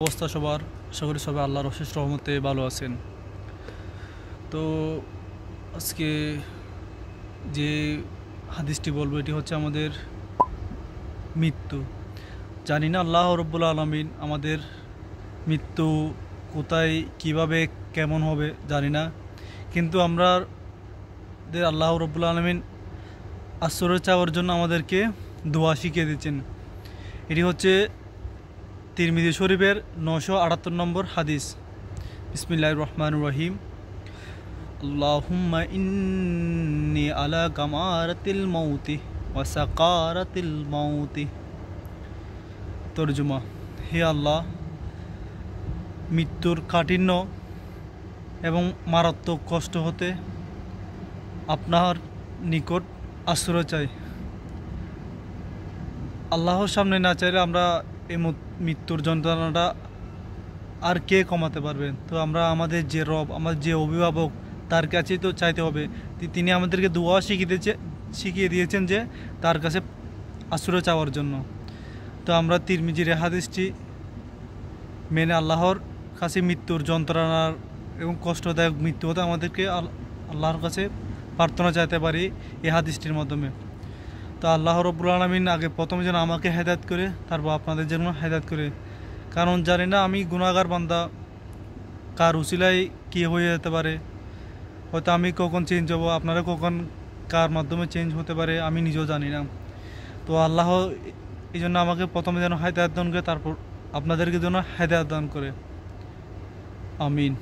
অবস্থা সবার, আশা করি সবাই আল্লাহর অশেষ রহমতে ভালো আছেন। তো আজকে যে হাদিসটি বলবো এটি হচ্ছে আমাদের মৃত্যু। জানি না আল্লাহ রব্বুল আলামিন আমাদের মৃত্যু কোথায়, কিভাবে, কেমন হবে জানি না, কিন্তু আমরা আল্লাহ রব্বুল আলামিন আশ্রয় চাওয়ার জন্য আমাদেরকে দোয়া শিখিয়ে দিচ্ছেন। এটি হচ্ছে তিরমিজি শরীফের 978 নম্বর হাদিস। বিসমিল্লাহির রহমানির রহিম। আল্লাহুম্মা ইন্নী আলা কামারাতিল মাউতি ওয়া সাকারাতিল মাউতি। তরজমা: হে আল্লাহ, মৃত্যুর কাঠিন্য এবং মারাত্মক কষ্ট হতে আপনার নিকট আশ্রয় চাই। আল্লাহর সামনে না চাইলে আমরা এই মৃত্যুর যন্ত্রণাটা আর কে কমাতে পারবেন? তো আমরা আমাদের যে রব, আমাদের যে অভিভাবক, তার কাছেই তো চাইতে হবে। তিনি আমাদেরকে দোয়া শিখিয়ে দিয়েছেন যে তার কাছে আশ্রয় চাওয়ার জন্য। তো আমরা তিরমিজির হাদিসটি মেনে আল্লাহর কাছে মৃত্যুর যন্ত্রণার এবং কষ্টদায়ক মৃত্যু হতে আমাদেরকে আল্লাহর কাছে প্রার্থনা চাইতে পারি এই হাদিসটির মাধ্যমে। তো আল্লাহ রব্বুল আলামিন আগে প্রথমে যেন আমাকে হেদায়েত করে, তারপর আপনাদের জন্য হেদায়েত করে। কারণ জানি না আমি গুনাহগার বান্দা, কার উসিলায় কী হয়ে যেতে পারে। হয়তো আমি কখন চেঞ্জ হব, আপনারা কখন কার মাধ্যমে চেঞ্জ হতে পারে, আমি নিজেও জানি না। তো আল্লাহ এই জন্য আমাকে প্রথমে যেন হেদায়েত দান করে, তারপর আপনাদেরকে যেন হেদায়েত দান করে। আমিন।